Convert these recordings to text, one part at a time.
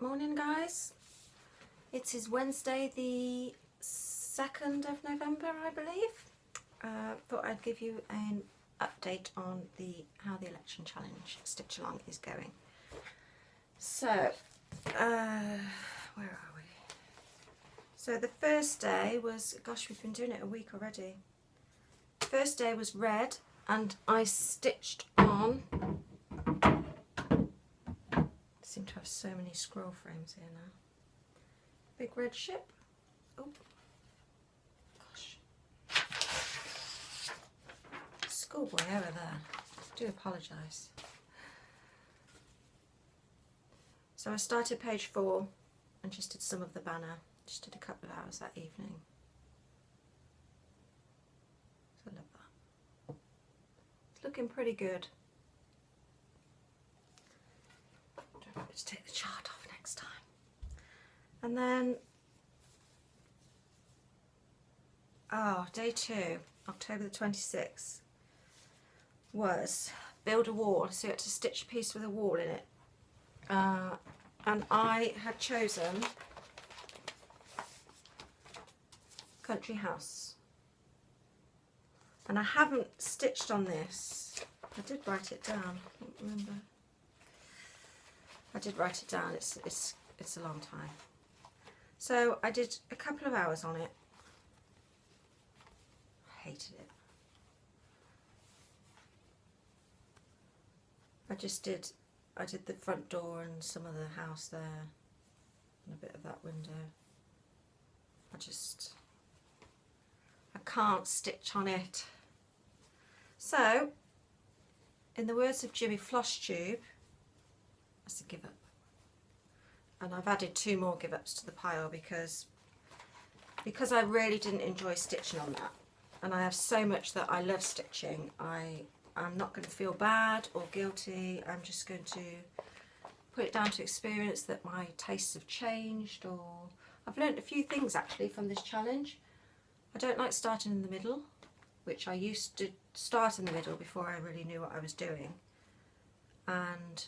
Morning guys, it is Wednesday the 2nd of November I believe. Thought I'd give you an update on how the election challenge stitch along is going. So where are we? So the first day was, gosh, we've been doing it a week already. First day was red and I stitched on, seem to have so many scroll frames here now. Big red ship. Oh gosh, schoolboy over there. Do apologise. So I started page 4 and just did some of the banner. Just did a couple of hours that evening. So I love that. It's looking pretty good. To take the chart off next time. And then day 2, October the 26th, was build a wall. So you had to stitch a piece with a wall in it, and I had chosen country house, and I haven't stitched on this. I did write it down, I don't remember. I did write it down, it's a long time. So I did a couple of hours on it. I hated it. I did the front door and some of the house there and a bit of that window. I can't stitch on it. So, in the words of Jimmy Flosstube, that's a give up. And I've added 2 more give ups to the pile because I really didn't enjoy stitching on that. And I have so much that I love stitching. I'm not going to feel bad or guilty. I'm just going to put it down to experience that my tastes have changed, or I've learnt a few things actually from this challenge. I don't like starting in the middle, which I used to start in the middle before I really knew what I was doing. And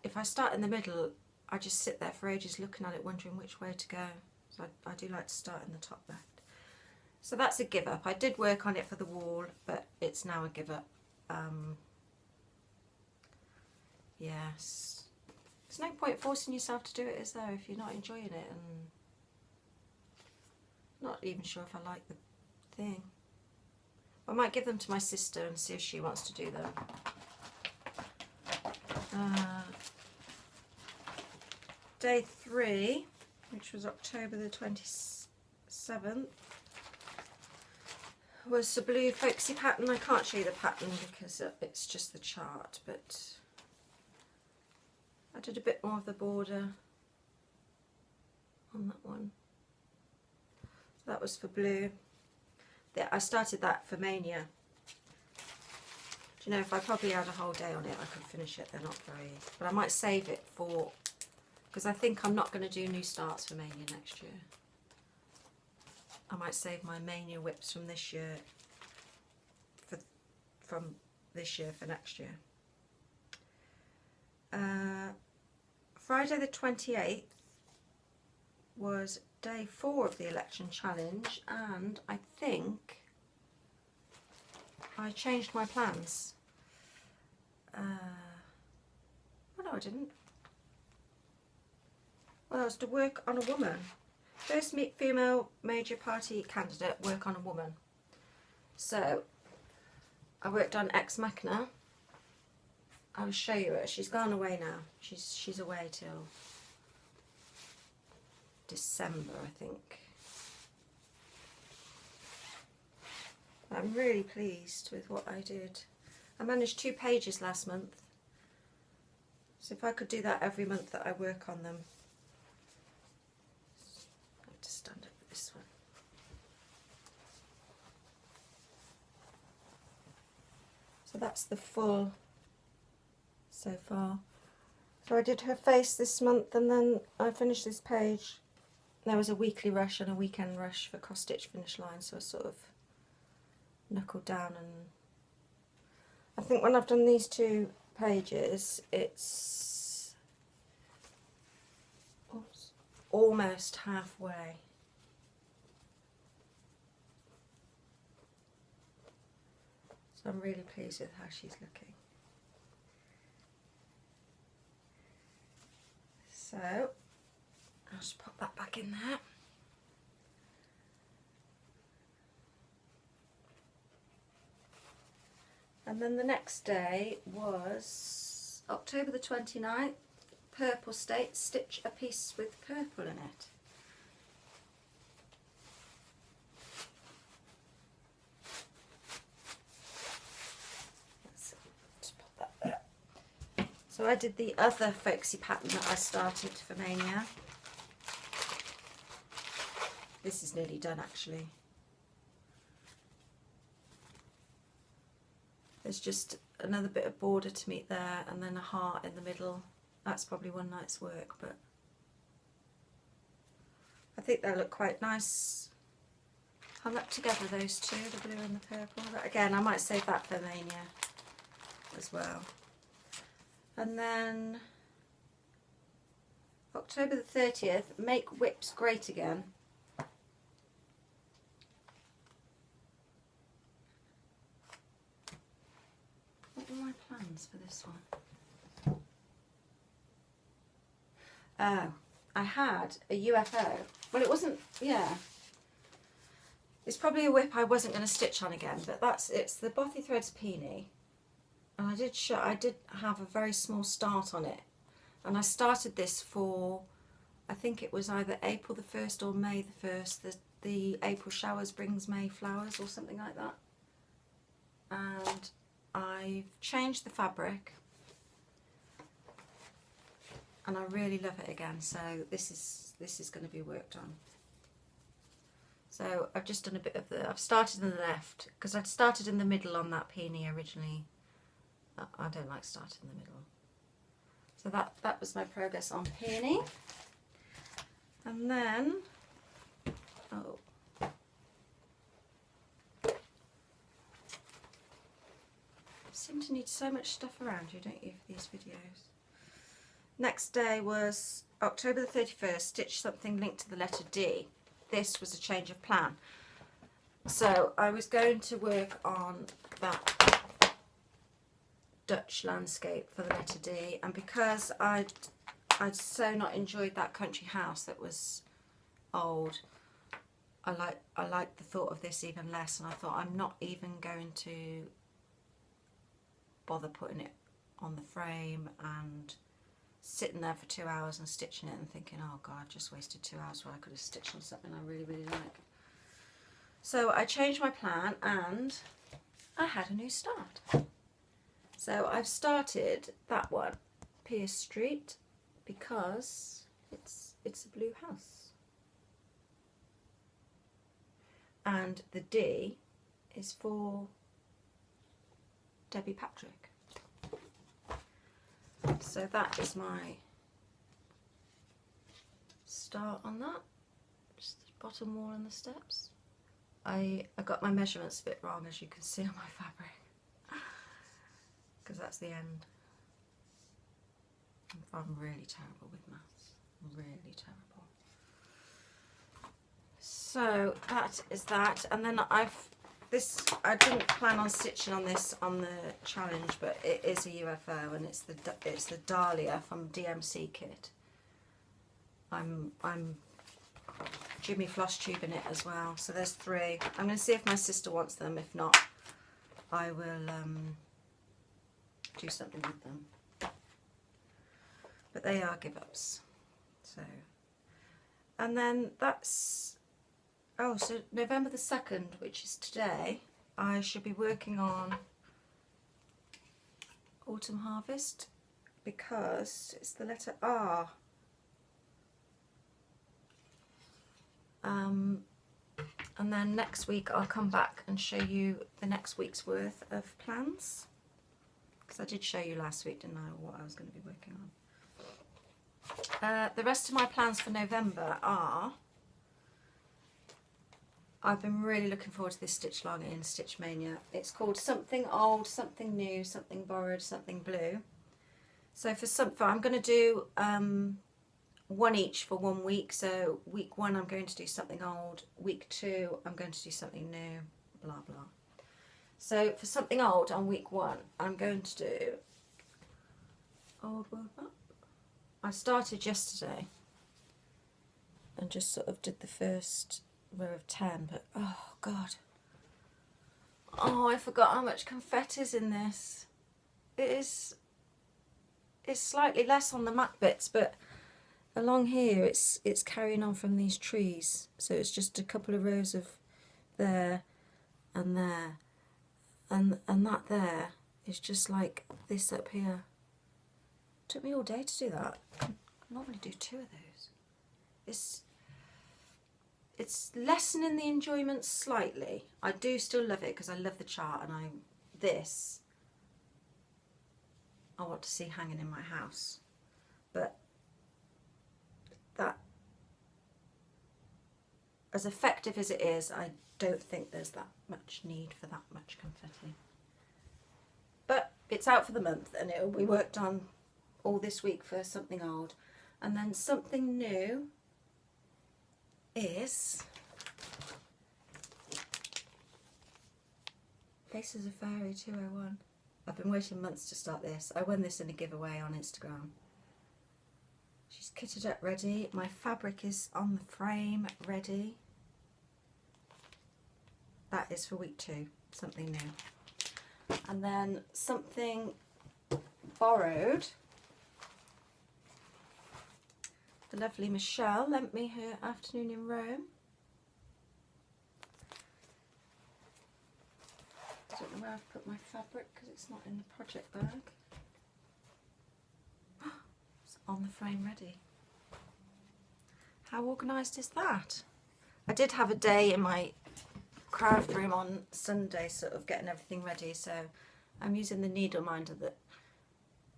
if I start in the middle, I just sit there for ages looking at it, wondering which way to go. So I do like to start in the top left. So that's a give up. I did work on it for the wall, but it's now a give up. Yes. There's no point forcing yourself to do it, is there, if you're not enjoying it and not even sure if I like the thing. I might give them to my sister and see if she wants to do them. Day 3, which was October the 27th, was the blue folksy pattern. I can't show you the pattern because it's just the chart, but I did a bit more of the border on that one. That was for blue. I started that for Mania. Do you know, if I probably had a whole day on it, I could finish it. They're not very, but I might save it for, because I think I'm not going to do new starts for Mania next year. I might save my Mania whips from this year for next year. Friday the 28th was day 4 of the election challenge, and I think I changed my plans. Oh no, I didn't. Well, I was to work on a woman. First female major party candidate, work on a woman. So I worked on Ex Machina. I will show you her. She's gone away now. She's away till December, I think. I'm really pleased with what I did. I managed 2 pages last month. So if I could do that every month that I work on them. I have to stand up with this one. So that's the full so far. So I did her face this month, and then I finished this page. There was a weekly rush and a weekend rush for cross stitch finish line, so I sort of knuckled down, and I think when I've done these 2 pages, it's almost halfway. So I'm really pleased with how she's looking. So I'll just pop that back in there. And then the next day was October the 29th, Purple State, stitch a piece with purple in it. Let's pop that there. So I did the other folksy pattern that I started for Mania. This is nearly done actually. There's just another bit of border to meet there and then a heart in the middle. That's probably one night's work, but I think they look quite nice hung up together, those two, the blue and the purple. But again, I might save that for Mania as well. And then October the 30th, make whips great again. What were my plans for this one? Oh, I had a UFO. Well, it wasn't, yeah. It's probably a whip I wasn't going to stitch on again, but it's the Bothy Threads Peony. And I did have a very small start on it. And I started this for, I think it was either April the 1st or May the 1st. The April showers brings May flowers or something like that. And I've changed the fabric and I really love it again, so this is going to be worked on. So I've just done a bit of I've started in the left because I'd started in the middle on that peony originally. I don't like starting in the middle. So that was my progress on peony. And then, oh, seem to need so much stuff around you, don't you, for these videos. Next day was October the 31st, stitch something linked to the letter D. This was a change of plan. So I was going to work on that Dutch landscape for the letter D, and because I'd so not enjoyed that country house that was old, I liked the thought of this even less, and I thought I'm not even going to bother putting it on the frame and sitting there for 2 hours and stitching it and thinking, oh god, I've just wasted 2 hours where I could have stitched on something I really, really like. So I changed my plan and I had a new start. So I've started that one, Pierce Street, because it's a blue house. And the D is for Debbie Patrick. So that is my start on that. Just the bottom wall and the steps. I got my measurements a bit wrong, as you can see on my fabric, because that's the end. I'm really terrible with maths. Really terrible. So that is that, and then I didn't plan on stitching on this on the challenge, but it is a UFO, and it's the Dahlia from DMC Kit. I'm Jimmy Flosstube in it as well, so there's 3. I'm going to see if my sister wants them. If not, I will do something with them. But they are give-ups. So, and then that's, oh, so November the 2nd, which is today, I should be working on Autumn Harvest, because it's the letter R. And then next week I'll come back and show you the next week's worth of plans, because I did show you last week, didn't I, what I was going to be working on. The rest of my plans for November are, I've been really looking forward to this stitch along in Stitch Mania. It's called Something Old, Something New, Something Borrowed, Something Blue. So for I'm going to do one each for 1 week. So week 1 I'm going to do something old, week 2 I'm going to do something new, blah blah. So for something old on week 1 I'm going to do old world map. I started yesterday and just sort of did the first row of 10, but oh god, oh, I forgot how much confetti's in this. It's slightly less on the matte bits, but along here it's carrying on from these trees, so it's just a couple of rows of there and there, and that there is just like this up here. Took me all day to do that. I normally do 2 of those. It's lessening the enjoyment slightly. I do still love it because I love the chart, and this I want to see hanging in my house. But that, as effective as it is, I don't think there's that much need for that much confetti. But it's out for the month, and it'll be worked on all this week for something old. And then something new is Faces of Fairy 201. I've been waiting months to start this. I won this in a giveaway on Instagram. She's kitted up ready. My fabric is on the frame ready. That is for week 2, something new. And then something borrowed. The lovely Michelle lent me her Afternoon in Rome. I don't know where I've put my fabric because it's not in the project bag. It's on the frame ready. How organised is that? I did have a day in my craft room on Sunday sort of getting everything ready, so I'm using the needle minder that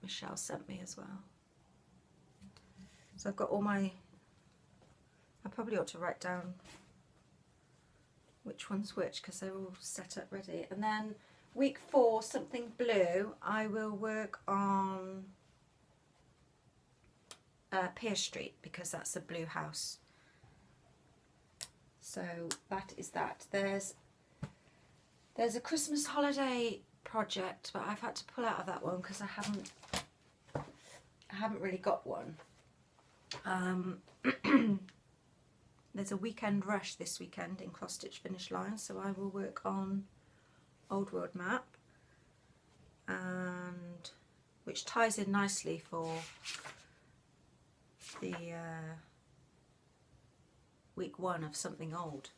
Michelle sent me as well. So I've got all my, I probably ought to write down which one's which because they're all set up ready. And then week 4, something blue, I will work on Pier Street because that's a blue house. So that is that. There's a Christmas holiday project, but I've had to pull out of that one because I haven't really got one. There's a weekend rush this weekend in cross stitch finish line, so I will work on Old World Map, and which ties in nicely for the week 1 of something old.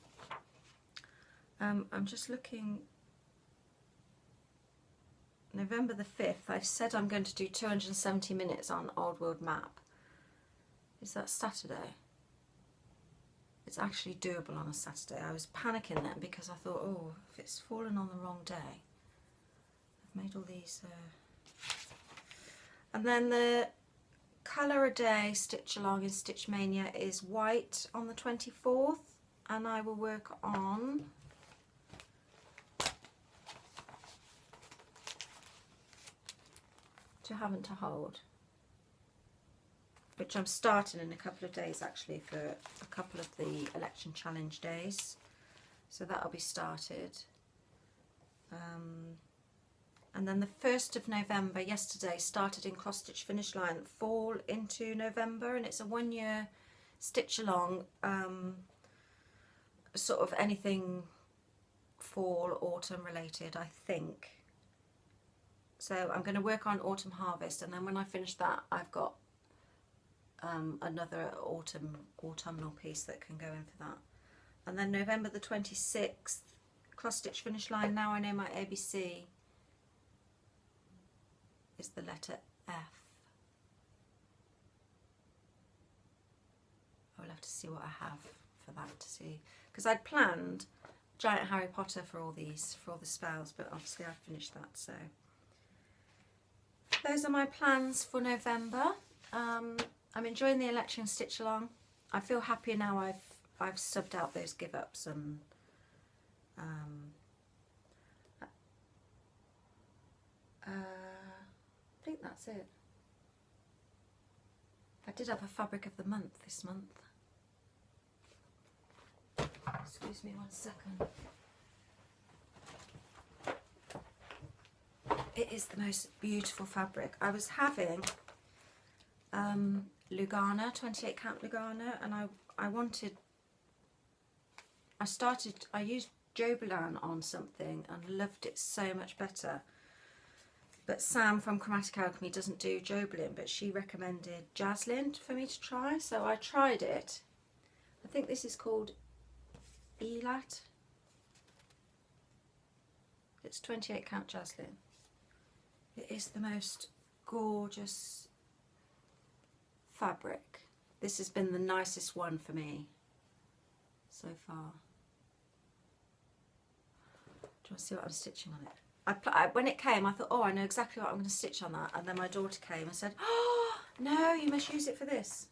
I'm just looking. November the 5th, I've said I'm going to do 270 minutes on Old World Map. Is that Saturday? It's actually doable on a Saturday. I was panicking then because I thought, oh, if it's fallen on the wrong day. I've made all these. And then the colour a day stitch along in Stitch Mania is white on the 24th, and I will work on To Haven't to Hold, which I'm starting in a couple of days actually for a couple of the election challenge days, so that'll be started. And then the 1st of November, yesterday, started in cross stitch finish line fall into November, and it's a 1-year stitch along, sort of anything fall autumn related, I think. So I'm going to work on Autumn Harvest, and then when I finish that I've got another autumnal piece that can go in for that. And then November the 26th, cross stitch finish line. Now I know my ABC is the letter F. I will have to see what I have for that to see, because I'd planned Giant Harry Potter for all these, for all the spells, but obviously I've finished that. So those are my plans for November. I'm enjoying the election stitch along. I feel happier now I've subbed out those give ups, and I think that's it. I did have a fabric of the month this month. Excuse me 1 second. It is the most beautiful fabric. I was having Lugana, 28 count Lugana, and I used Jobelin on something and loved it so much better. But Sam from Chromatic Alchemy doesn't do Jobelin, but she recommended Jaslyn for me to try, so I tried it. I think this is called Elat. It's 28 count Jaslyn. It is the most gorgeous fabric. This has been the nicest one for me so far. Do you want to see what I'm stitching on it? When it came, I thought, oh, I know exactly what I'm going to stitch on that. And then my daughter came and said, oh, no, you must use it for this.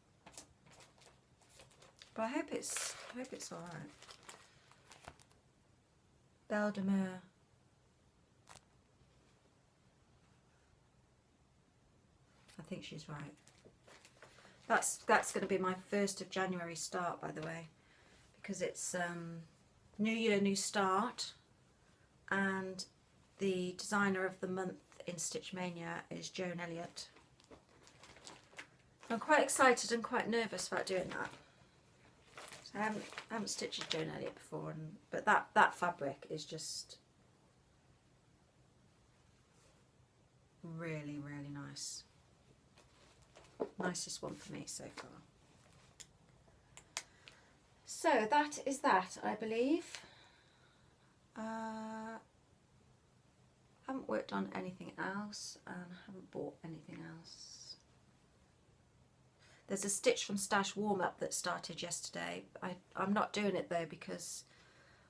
But I hope it's all right. Belle de Mer. I think she's right. That's going to be my 1st of January start, by the way, because it's New Year, New Start, and the designer of the month in Stitch Mania is Joan Elliott. I'm quite excited and quite nervous about doing that. So I haven't stitched Joan Elliott before, but that fabric is just really, really nice. Nicest one for me so far. So that is that, I believe. Haven't worked on anything else and haven't bought anything else. There's a Stitch from Stash warm-up that started yesterday. I'm not doing it though because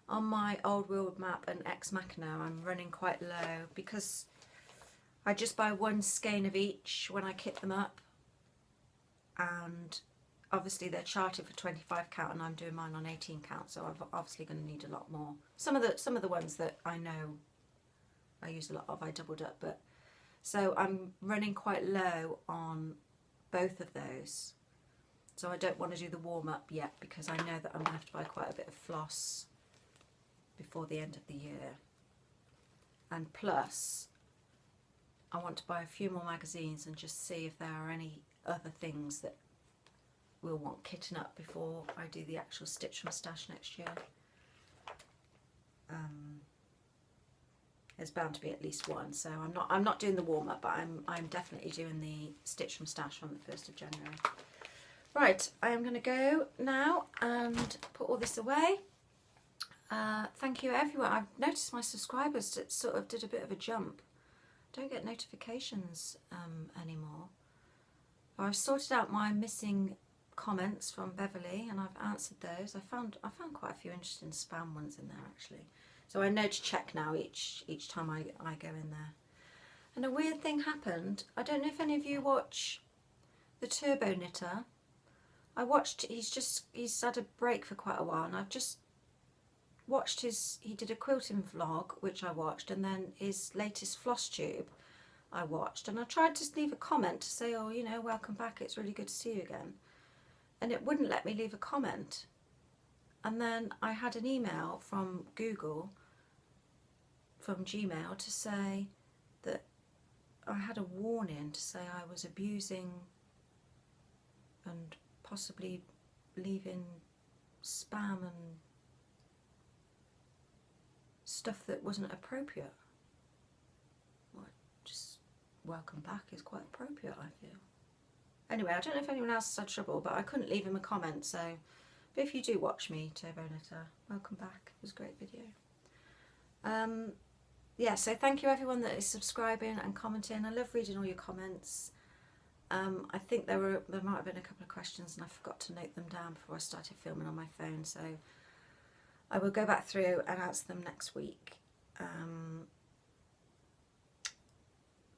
on my Old World map and Ex Machina I'm running quite low because I just buy one skein of each when I kit them up, and obviously they're charted for 25 count and I'm doing mine on 18 count, so I'm obviously going to need a lot more. Some of the ones that I know I use a lot of I doubled up, but so I'm running quite low on both of those, so I don't want to do the warm-up yet because I know that I'm going to have to buy quite a bit of floss before the end of the year, and plus I want to buy a few more magazines and just see if there are any other things that we'll want kitting up before I do the actual Stitch from Stash next year. There's bound to be at least one, so I'm not doing the warm-up, but I'm definitely doing the Stitch from Stash on the 1st of January. Right, I am going to go now and put all this away. Thank you everyone. I've noticed my subscribers sort of did a bit of a jump. Don't get notifications anymore. I've sorted out my missing comments from Beverly and I've answered those. I found quite a few interesting spam ones in there actually. So I know to check now each time I go in there. And a weird thing happened. I don't know if any of you watch the Turbo Knitter. I watched, he's had a break for quite a while, and I've just watched he did a quilting vlog which I watched, and then his latest Flosstube I watched, and I tried to leave a comment to say, oh, you know, welcome back, it's really good to see you again, and it wouldn't let me leave a comment. And then I had an email from Google, from Gmail, to say that I had a warning to say I was abusing and possibly leaving spam and stuff that wasn't appropriate. Well, just welcome back is quite appropriate, I feel. Anyway, I don't know if anyone else has had trouble, but I couldn't leave him a comment, so but if you do watch me, Turbo Knitter, welcome back. It was a great video. Yeah, so thank you everyone that is subscribing and commenting. I love reading all your comments. I think there might have been a couple of questions and I forgot to note them down before I started filming on my phone, so I will go back through and answer them next week.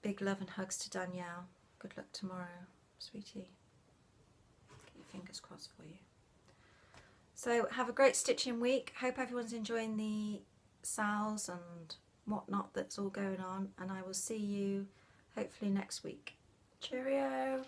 Big love and hugs to Danielle. Good luck tomorrow, sweetie. Get your fingers crossed for you. So have a great stitching week. Hope everyone's enjoying the sales and whatnot that's all going on, and I will see you hopefully next week. Cheerio!